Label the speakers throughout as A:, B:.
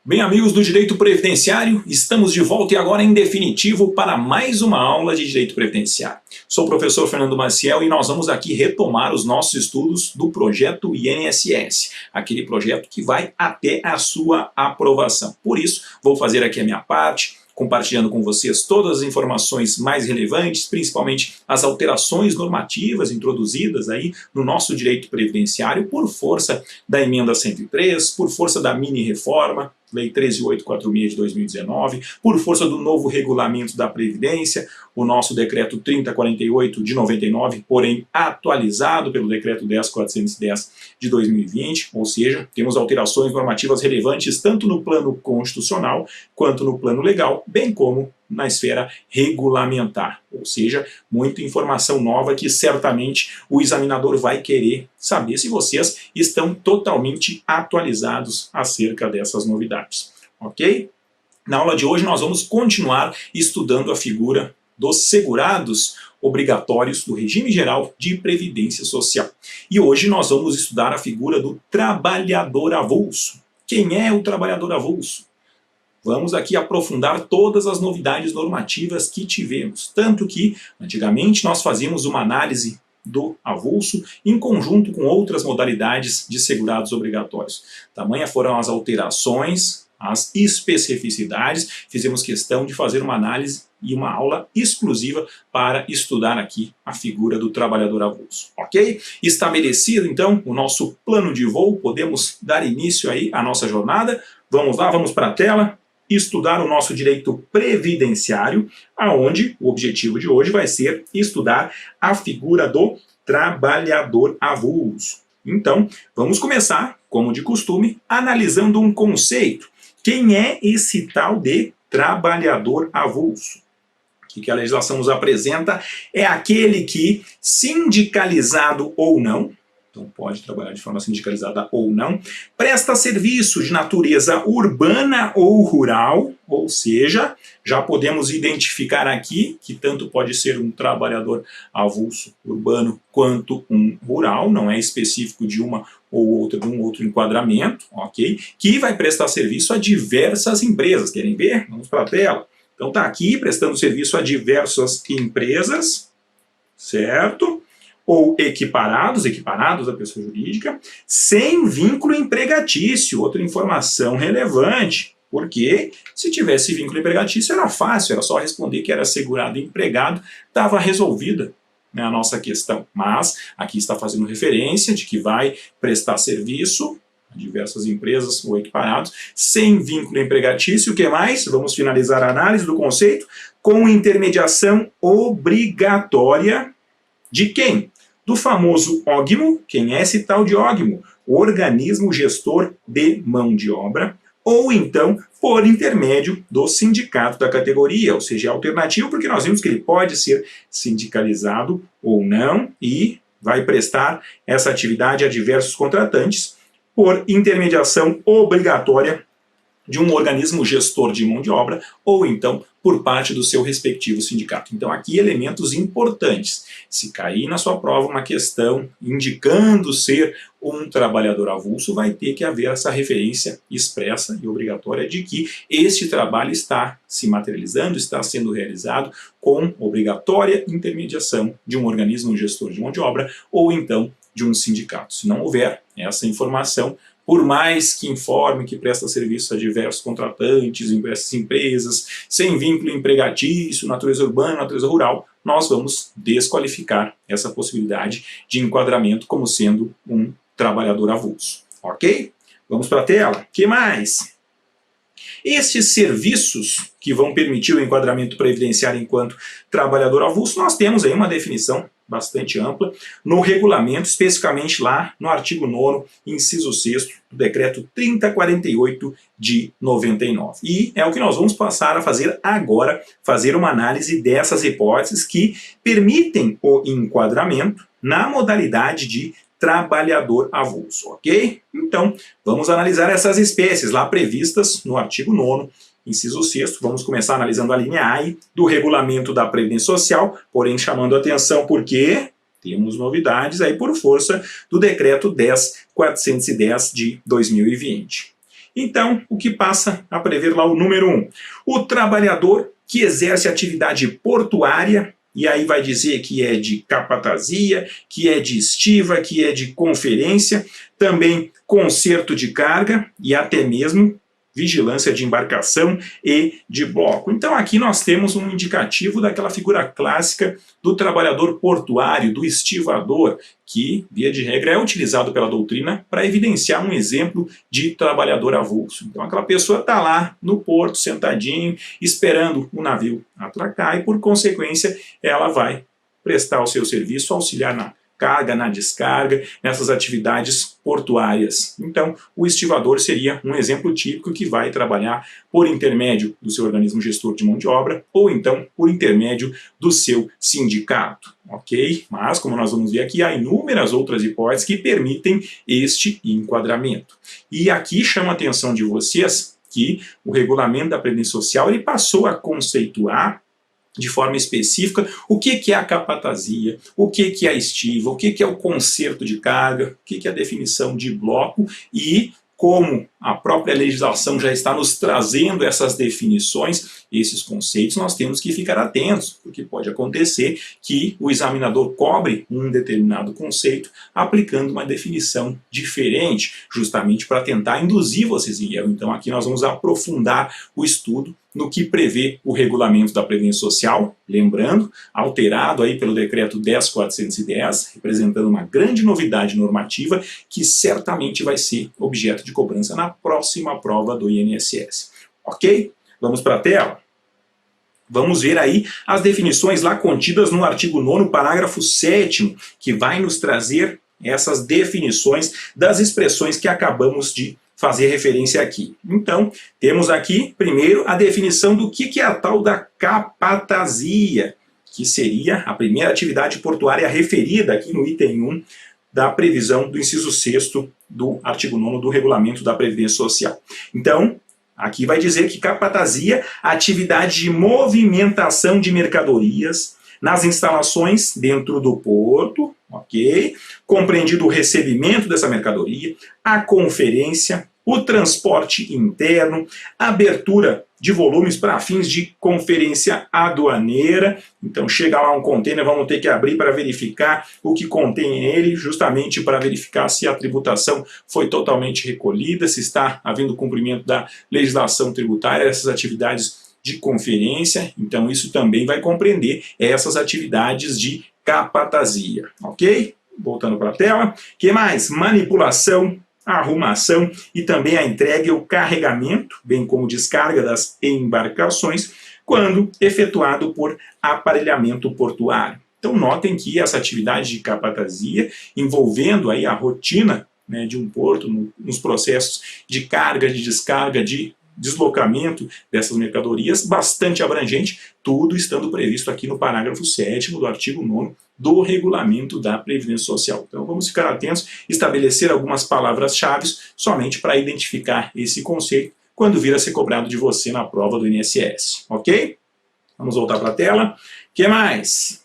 A: Bem, amigos do Direito Previdenciário, estamos de volta e agora em definitivo para mais uma aula de Direito Previdenciário. Sou o professor Fernando Maciel e nós vamos aqui retomar os nossos estudos do projeto INSS, aquele projeto que vai até a sua aprovação. Por isso, vou fazer aqui a minha parte, compartilhando com vocês todas as informações mais relevantes, principalmente as alterações normativas introduzidas aí no nosso direito previdenciário por força da emenda 103, por força da mini-reforma, Lei 13.846 de 2019, por força do novo regulamento da Previdência, o nosso decreto 3048 de 99, porém atualizado pelo decreto 10.410 de 2020, ou seja, temos alterações normativas relevantes tanto no plano constitucional quanto no plano legal, bem como na esfera regulamentar, ou seja, muita informação nova que certamente o examinador vai querer saber se vocês estão totalmente atualizados acerca dessas novidades, ok? Na aula de hoje nós vamos continuar estudando a figura dos segurados obrigatórios do regime geral de previdência social. E hoje nós vamos estudar a figura do trabalhador avulso. Quem é o trabalhador avulso? Vamos aqui aprofundar todas as novidades normativas que tivemos. Tanto que, antigamente, nós fazíamos uma análise do avulso em conjunto com outras modalidades de segurados obrigatórios. Tamanha foram as alterações, as especificidades, fizemos questão de fazer uma análise e uma aula exclusiva para estudar aqui a figura do trabalhador avulso, ok? Estabelecido, então, o nosso plano de voo, podemos dar início aí à nossa jornada. Vamos lá, vamos para a tela. Estudar o nosso direito previdenciário, aonde o objetivo de hoje vai ser estudar a figura do trabalhador avulso. Então, vamos começar, como de costume, analisando um conceito. Quem é esse tal de trabalhador avulso? O que a legislação nos apresenta é aquele que, sindicalizado ou não, então pode trabalhar de forma sindicalizada ou não, presta serviço de natureza urbana ou rural, ou seja, já podemos identificar aqui que tanto pode ser um trabalhador avulso urbano quanto um rural, não é específico de uma ou outra, de um outro enquadramento, ok? Que vai prestar serviço a diversas empresas. Querem ver? Vamos para a tela. Então está aqui prestando serviço a diversas empresas, certo? Ou equiparados à pessoa jurídica, sem vínculo empregatício, outra informação relevante, porque se tivesse vínculo empregatício era fácil, era só responder que era segurado e empregado, estava resolvida, né, a nossa questão. Mas aqui está fazendo referência de que vai prestar serviço a diversas empresas ou equiparados, sem vínculo empregatício. O que mais? Vamos finalizar a análise do conceito com intermediação obrigatória de quem? Do famoso OGMO. Quem é esse tal de OGMO? O organismo gestor de mão de obra, ou então por intermédio do sindicato da categoria, ou seja, é alternativo porque nós vimos que ele pode ser sindicalizado ou não e vai prestar essa atividade a diversos contratantes por intermediação obrigatória de um organismo gestor de mão de obra ou então por parte do seu respectivo sindicato. Então aqui elementos importantes. Se cair na sua prova uma questão indicando ser um trabalhador avulso, vai ter que haver essa referência expressa e obrigatória de que este trabalho está se materializando, está sendo realizado com obrigatória intermediação de um organismo gestor de mão de obra ou então de um sindicato. Se não houver essa informação, por mais que informe que presta serviço a diversos contratantes, diversas empresas, sem vínculo empregatício, natureza urbana, natureza rural, nós vamos desqualificar essa possibilidade de enquadramento como sendo um trabalhador avulso. Ok? Vamos para a tela. O que mais? Estes serviços que vão permitir o enquadramento previdenciário enquanto trabalhador avulso, nós temos aí uma definição bastante ampla no regulamento, especificamente lá no artigo 9º, inciso 6º, do decreto 3048 de 99. E é o que nós vamos passar a fazer agora, fazer uma análise dessas hipóteses que permitem o enquadramento na modalidade de trabalhador avulso, ok? Então, vamos analisar essas espécies lá previstas no artigo 9º, inciso 6º, vamos começar analisando a linha A do regulamento da Previdência Social, porém chamando a atenção porque temos novidades aí por força do decreto 10.410 de 2020. Então, o que passa a prever lá o número 1? O trabalhador que exerce atividade portuária, e aí vai dizer que é de capatazia, que é de estiva, que é de conferência, também conserto de carga e até mesmo vigilância de embarcação e de bloco. Então aqui nós temos um indicativo daquela figura clássica do trabalhador portuário, do estivador, que, via de regra, é utilizado pela doutrina para evidenciar um exemplo de trabalhador avulso. Então aquela pessoa está lá no porto, sentadinho, esperando o navio atracar e, por consequência, ela vai prestar o seu serviço, auxiliar na carga, na descarga, nessas atividades portuárias. Então, o estivador seria um exemplo típico que vai trabalhar por intermédio do seu organismo gestor de mão de obra ou então por intermédio do seu sindicato, ok? Mas, como nós vamos ver aqui, há inúmeras outras hipóteses que permitem este enquadramento. E aqui chama a atenção de vocês que o regulamento da Previdência Social ele passou a conceituar de forma específica o que é a capatazia, o que é a estiva, o que é o conserto de carga, o que é a definição de bloco e como a própria legislação já está nos trazendo essas definições, esses conceitos, nós temos que ficar atentos, porque pode acontecer que o examinador cobre um determinado conceito aplicando uma definição diferente, justamente para tentar induzir vocês em erro. Então aqui nós vamos aprofundar o estudo no que prevê o regulamento da Previdência Social, lembrando, alterado aí pelo decreto 10.410, representando uma grande novidade normativa que certamente vai ser objeto de cobrança na próxima prova do INSS. Ok? Vamos para a tela? Vamos ver aí as definições lá contidas no artigo 9º, parágrafo 7º, que vai nos trazer essas definições das expressões que acabamos de fazer referência aqui. Então, temos aqui, primeiro, a definição do que é a tal da capatazia, que seria a primeira atividade portuária referida aqui no item 1 da previsão do inciso 6º do artigo 9º do regulamento da Previdência Social. Então, aqui vai dizer que capatazia, atividade de movimentação de mercadorias nas instalações dentro do porto, ok? Compreendido o recebimento dessa mercadoria, a conferência, o transporte interno, a abertura de volumes para fins de conferência aduaneira. Então chega lá um contêiner, vamos ter que abrir para verificar o que contém ele, justamente para verificar se a tributação foi totalmente recolhida, se está havendo cumprimento da legislação tributária, essas atividades de conferência. Então isso também vai compreender essas atividades de capatazia, ok? Voltando para a tela. O que mais? Manipulação, arrumação e também a entrega e o carregamento, bem como descarga das embarcações, quando efetuado por aparelhamento portuário. Então notem que essa atividade de capatazia, envolvendo aí a rotina, né, de um porto, nos processos de carga, de descarga, de deslocamento dessas mercadorias, bastante abrangente, tudo estando previsto aqui no parágrafo 7º do artigo 9º do regulamento da Previdência Social. Então vamos ficar atentos, estabelecer algumas palavras-chave somente para identificar esse conceito quando vir a ser cobrado de você na prova do INSS, ok? Vamos voltar para a tela. O que mais?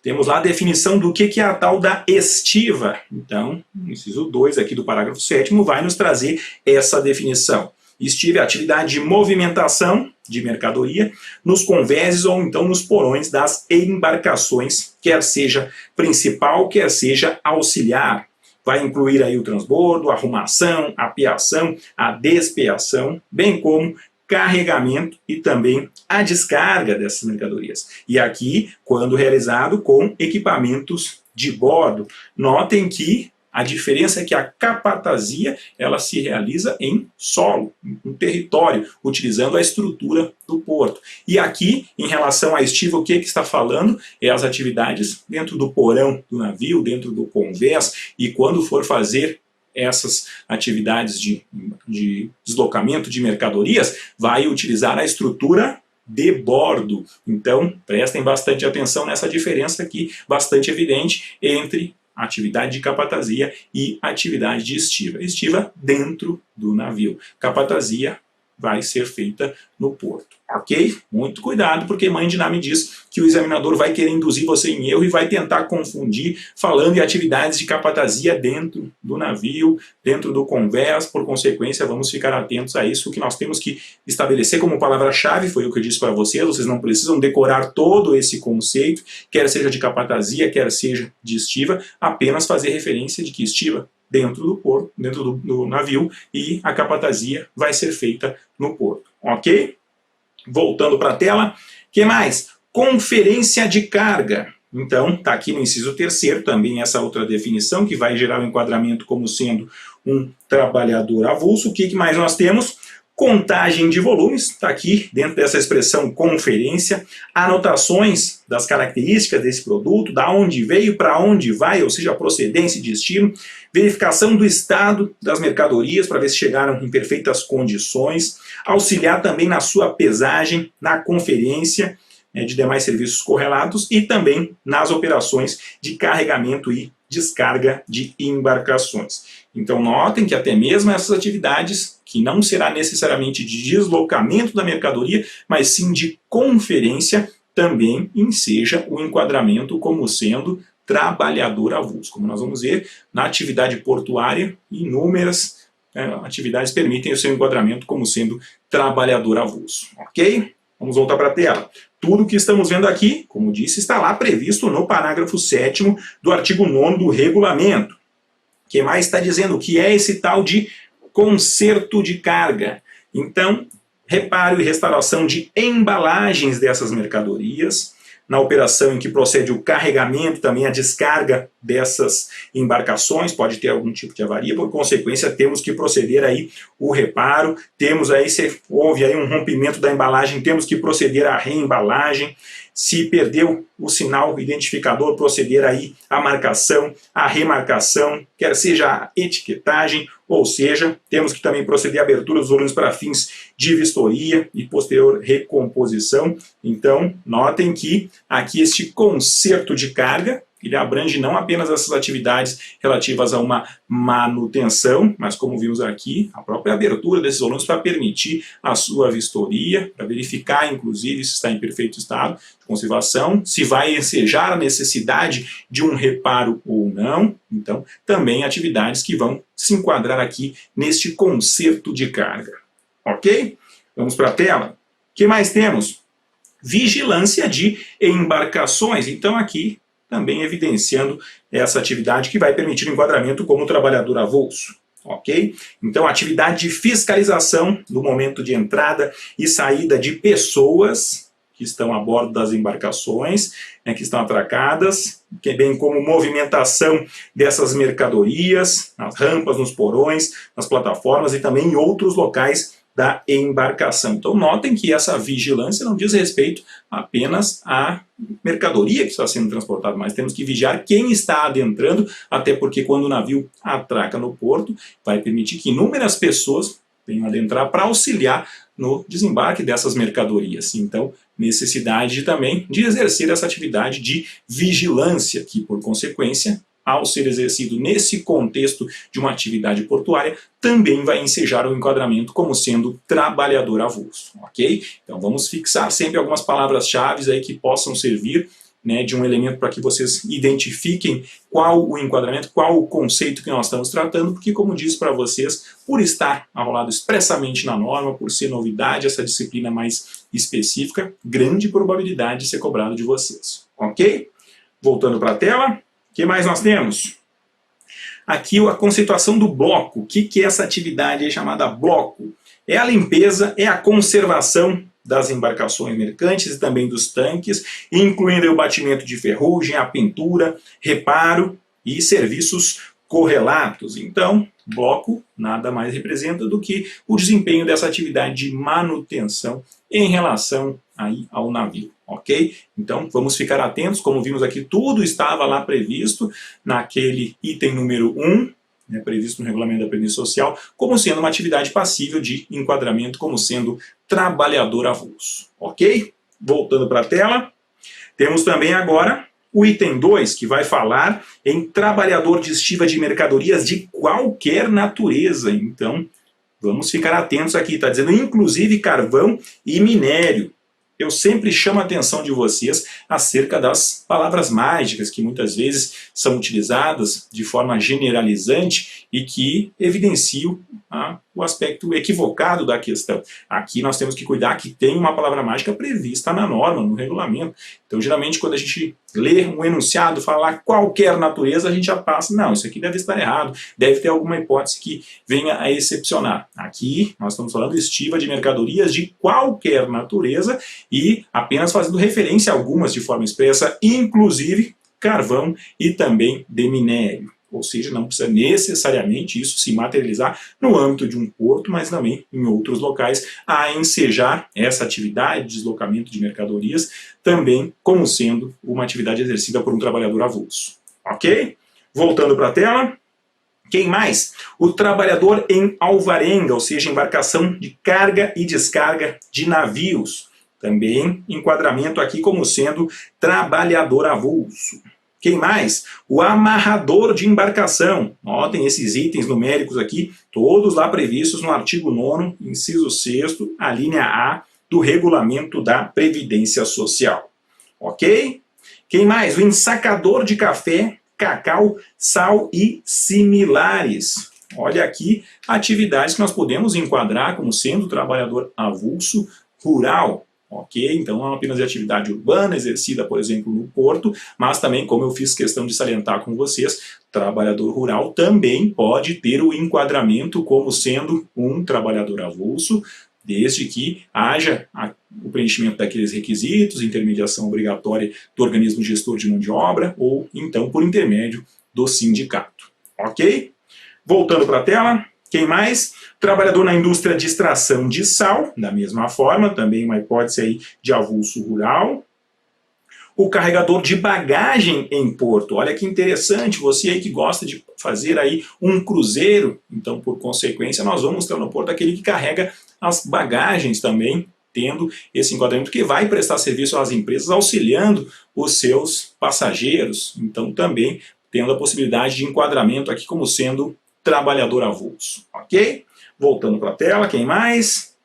A: Temos lá a definição do que é a tal da estiva. Então, o inciso 2 aqui do parágrafo 7º vai nos trazer essa definição. Estiva é a atividade de movimentação de mercadoria nos convéses ou então nos porões das embarcações, quer seja principal, quer seja auxiliar. Vai incluir aí o transbordo, a arrumação, a apiação, a despeação, bem como carregamento e também a descarga dessas mercadorias. E aqui, quando realizado com equipamentos de bordo. Notem que a diferença é que a capatazia ela se realiza em solo, em território, utilizando a estrutura do porto. E aqui, em relação à estiva, o que está falando? É as atividades dentro do porão do navio, dentro do convés, e quando for fazer essas atividades de deslocamento de mercadorias, vai utilizar a estrutura de bordo. Então, prestem bastante atenção nessa diferença aqui, bastante evidente entre atividade de capatazia e atividade de estiva. Estiva dentro do navio, capatazia vai ser feita no porto, ok? Muito cuidado, porque mãe de Ná me diz que o examinador vai querer induzir você em erro e vai tentar confundir falando em atividades de capatazia dentro do navio, dentro do convés. Por consequência, vamos ficar atentos a isso. O que nós temos que estabelecer como palavra-chave, foi o que eu disse para vocês não precisam decorar todo esse conceito, quer seja de capatazia, quer seja de estiva, apenas fazer referência de que estiva dentro do porto, dentro do navio, e a capatazia vai ser feita no porto, ok? Voltando para a tela, o que mais? Conferência de carga. Então, está aqui no inciso 3º também essa outra definição que vai gerar o enquadramento como sendo um trabalhador avulso. O que mais nós temos? Contagem de volumes, está aqui dentro dessa expressão conferência, anotações das características desse produto, da onde veio, para onde vai, ou seja, procedência e destino, verificação do estado das mercadorias para ver se chegaram em perfeitas condições, auxiliar também na sua pesagem, na conferência de demais serviços correlatos e também nas operações de carregamento e descarga de embarcações. Então notem que até mesmo essas atividades, que não será necessariamente de deslocamento da mercadoria, mas sim de conferência, também enseja o enquadramento como sendo trabalhador avulso. Como nós vamos ver, na atividade portuária, inúmeras atividades permitem o seu enquadramento como sendo trabalhador avulso. Ok? Vamos voltar para a tela. Tudo que estamos vendo aqui, como disse, está lá previsto no parágrafo 7º do artigo 9º do regulamento. O que mais está dizendo? O que é esse tal de conserto de carga? Então, reparo e restauração de embalagens dessas mercadorias, na operação em que procede o carregamento, também a descarga dessas embarcações, pode ter algum tipo de avaria, por consequência temos que proceder aí o reparo, temos aí, se houve aí um rompimento da embalagem, temos que proceder à reembalagem, se perdeu o sinal identificador, proceder aí à marcação, à remarcação, quer seja a etiquetagem, ou seja, temos que também proceder à abertura dos volumes para fins de vistoria e posterior recomposição. Então, notem que aqui este conserto de carga, ele abrange não apenas essas atividades relativas a uma manutenção, mas como vimos aqui, a própria abertura desses volumes para permitir a sua vistoria, para verificar, inclusive, se está em perfeito estado de conservação, se vai ensejar a necessidade de um reparo ou não. Então, também atividades que vão se enquadrar aqui neste conserto de carga. Ok? Vamos para a tela. O que mais temos? Vigilância de embarcações. Então, aqui também evidenciando essa atividade que vai permitir o enquadramento como trabalhador avulso. Ok? Então, atividade de fiscalização no momento de entrada e saída de pessoas que estão a bordo das embarcações, que estão atracadas, bem como movimentação dessas mercadorias, nas rampas, nos porões, nas plataformas e também em outros locais da embarcação. Então notem que essa vigilância não diz respeito apenas à mercadoria que está sendo transportada, mas temos que vigiar quem está adentrando, até porque quando o navio atraca no porto, vai permitir que inúmeras pessoas venham adentrar para auxiliar no desembarque dessas mercadorias. Então, necessidade também de exercer essa atividade de vigilância, que por consequência, ao ser exercido nesse contexto de uma atividade portuária, também vai ensejar o enquadramento como sendo trabalhador avulso, ok? Então vamos fixar sempre algumas palavras-chave aí que possam servir de um elemento para que vocês identifiquem qual o enquadramento, qual o conceito que nós estamos tratando, porque como disse para vocês, por estar arrolado expressamente na norma, por ser novidade, essa disciplina mais específica, grande probabilidade de ser cobrado de vocês, ok? Voltando para a tela. O que mais nós temos? Aqui a conceituação do bloco. O que é essa atividade aí chamada bloco? É a limpeza, é a conservação das embarcações mercantes e também dos tanques, incluindo o batimento de ferrugem, a pintura, reparo e serviços correlatos. Então, bloco nada mais representa do que o desempenho dessa atividade de manutenção em relação aí ao navio. Ok? Então vamos ficar atentos, como vimos aqui, tudo estava lá previsto naquele item número 1, previsto no regulamento da Previdência Social, como sendo uma atividade passível de enquadramento, como sendo trabalhador avulso. Ok? Voltando para a tela, temos também agora o item 2, que vai falar em trabalhador de estiva de mercadorias de qualquer natureza. Então, Vamos ficar atentos aqui, está dizendo inclusive carvão e minério. Eu sempre chamo a atenção de vocês acerca das palavras mágicas que muitas vezes são utilizadas de forma generalizante e que evidenciam o aspecto equivocado da questão. Aqui nós temos que cuidar que tem uma palavra mágica prevista na norma, no regulamento. Então, geralmente, quando a gente lê um enunciado, falar qualquer natureza, a gente já passa, não, isso aqui deve estar errado, deve ter alguma hipótese que venha a excepcionar. Aqui, nós estamos falando estiva de mercadorias de qualquer natureza e apenas fazendo referência a algumas de forma expressa, inclusive carvão e também de minério. Ou seja, não precisa necessariamente isso se materializar no âmbito de um porto, mas também em outros locais, a ensejar essa atividade de deslocamento de mercadorias também como sendo uma atividade exercida por um trabalhador avulso. Ok? Voltando para a tela. Quem mais? O trabalhador em alvarenga, ou seja, embarcação de carga e descarga de navios. Também enquadramento aqui como sendo trabalhador avulso. Quem mais? O amarrador de embarcação. Notem esses itens numéricos aqui, todos lá previstos no artigo 9º, inciso 6º, a linha A do Regulamento da Previdência Social. Ok? Quem mais? O ensacador de café, cacau, sal e similares. Olha aqui atividades que nós podemos enquadrar como sendo trabalhador avulso rural. Ok? Então não é apenas de atividade urbana exercida, por exemplo, no porto, mas também, como eu fiz questão de salientar com vocês, trabalhador rural também pode ter o enquadramento como sendo um trabalhador avulso, desde que haja o preenchimento daqueles requisitos, intermediação obrigatória do organismo gestor de mão de obra, ou então por intermédio do sindicato. Ok? Voltando para a tela. Quem mais? Trabalhador na indústria de extração de sal, da mesma forma, também uma hipótese aí de avulso rural. O carregador de bagagem em porto, olha que interessante, você aí que gosta de fazer aí um cruzeiro, então por consequência nós vamos ter no porto aquele que carrega as bagagens também, tendo esse enquadramento que vai prestar serviço às empresas, auxiliando os seus passageiros, então também tendo a possibilidade de enquadramento aqui como sendo trabalhador avulso, ok? Voltando para a tela, quem mais?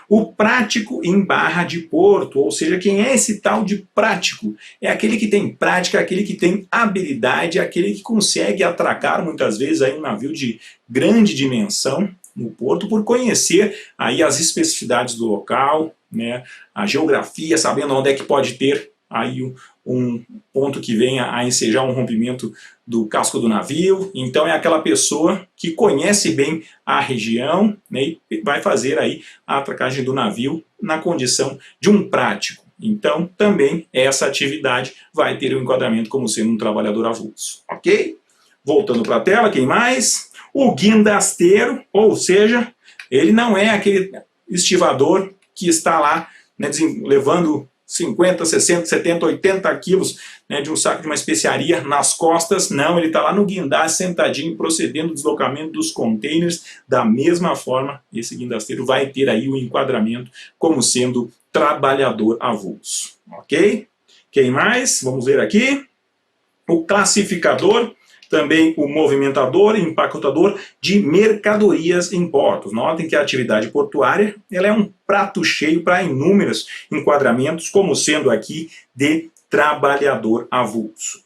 A: O prático em barra de porto, ou seja, quem é esse tal de prático? É aquele que tem prática, aquele que tem habilidade, aquele que consegue atracar muitas vezes aí um navio de grande dimensão no porto por conhecer aí as especificidades do local, né, a geografia, sabendo onde é que pode ter aí um ponto que venha a ensejar um rompimento do casco do navio. Então é aquela pessoa que conhece bem a região, né, e vai fazer aí a atracagem do navio na condição de um prático. Então também essa atividade vai ter um enquadramento como sendo um trabalhador avulso. Ok? Voltando para a tela, quem mais? O guindasteiro, ou seja, ele não é aquele estivador que está lá, né, levando 50, 60, 70, 80 quilos, né, de um saco de uma especiaria nas costas. Não, ele está lá no guindaste sentadinho, procedendo o deslocamento dos containers. Da mesma forma, esse guindasteiro vai ter aí o enquadramento como sendo trabalhador avulso. Ok? Quem mais? Vamos ver aqui. O classificador, também o movimentador e empacotador de mercadorias em portos. Notem que a atividade portuária ela é um prato cheio para inúmeros enquadramentos, como sendo aqui de trabalhador avulso.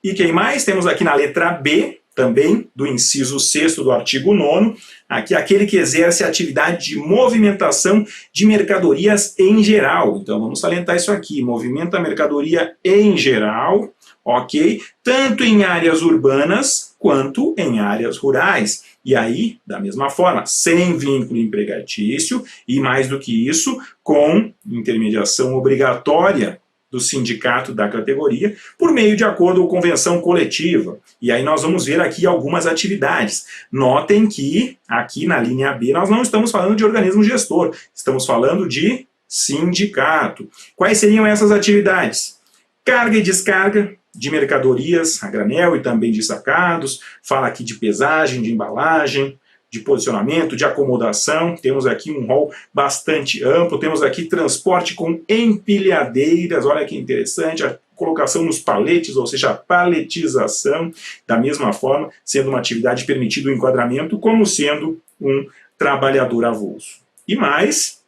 A: E quem mais? Temos aqui na letra B, também do inciso 6º do artigo 9º, aqui aquele que exerce a atividade de movimentação de mercadorias em geral. Então vamos salientar isso aqui, movimenta a mercadoria em geral, ok? Tanto em áreas urbanas quanto em áreas rurais. E aí, da mesma forma, sem vínculo empregatício e, mais do que isso, com intermediação obrigatória do sindicato da categoria, por meio de acordo ou convenção coletiva. E aí nós vamos ver aqui algumas atividades. Notem que, aqui na linha B, nós não estamos falando de organismo gestor, estamos falando de sindicato. Quais seriam essas atividades? Carga e descarga de mercadorias a granel e também de sacados, fala aqui de pesagem, de embalagem, de posicionamento, de acomodação. Temos aqui um rol bastante amplo, temos aqui transporte com empilhadeiras, olha que interessante, a colocação nos paletes, ou seja, a paletização, da mesma forma, sendo uma atividade permitida o enquadramento como sendo um trabalhador avulso. E mais,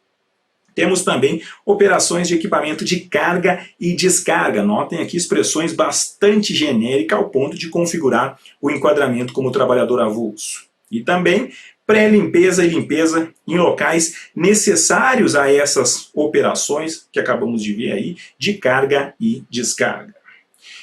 A: temos também operações de equipamento de carga e descarga. Notem aqui expressões bastante genéricas ao ponto de configurar o enquadramento como trabalhador avulso. E também pré-limpeza e limpeza em locais necessários a essas operações que acabamos de ver aí, de carga e descarga.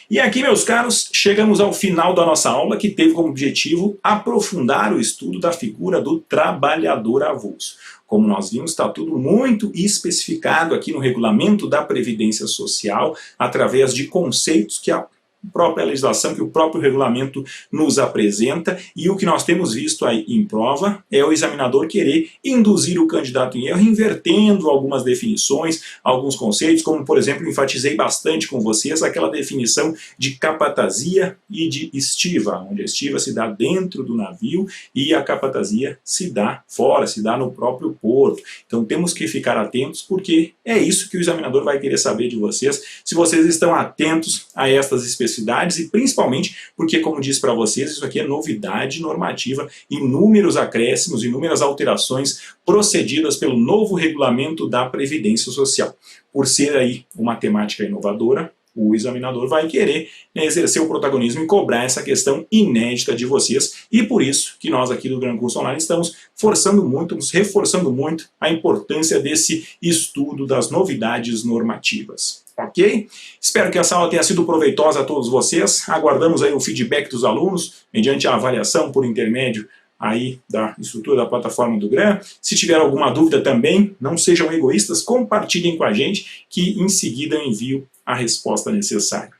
A: E aqui, meus caros, chegamos ao final da nossa aula, que teve como objetivo aprofundar o estudo da figura do trabalhador avulso. Como nós vimos, está tudo muito especificado aqui no regulamento da Previdência Social, através de conceitos que a própria legislação, que o próprio regulamento nos apresenta, e o que nós temos visto aí em prova é o examinador querer induzir o candidato em erro, invertendo algumas definições, alguns conceitos, como por exemplo, enfatizei bastante com vocês aquela definição de capatazia e de estiva, onde a estiva se dá dentro do navio e a capatazia se dá fora, se dá no próprio porto. Então temos que ficar atentos, porque é isso que o examinador vai querer saber de vocês, se vocês estão atentos a estas especificidades, e principalmente porque, como disse para vocês, isso aqui é novidade normativa, inúmeros acréscimos, inúmeras alterações procedidas pelo novo regulamento da Previdência Social. Por ser aí uma temática inovadora, o examinador vai querer exercer o protagonismo e cobrar essa questão inédita de vocês, e por isso que nós aqui do Gran Curso Online estamos forçando muito, reforçando muito a importância desse estudo das novidades normativas. Ok? Espero que essa aula tenha sido proveitosa a todos vocês. Aguardamos aí o feedback dos alunos, mediante a avaliação por intermédio aí da estrutura da plataforma do GRAN. Se tiver alguma dúvida também, não sejam egoístas, compartilhem com a gente, que em seguida eu envio a resposta necessária.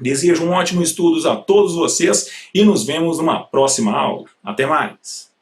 A: Desejo um ótimo estudo a todos vocês e nos vemos numa próxima aula. Até mais!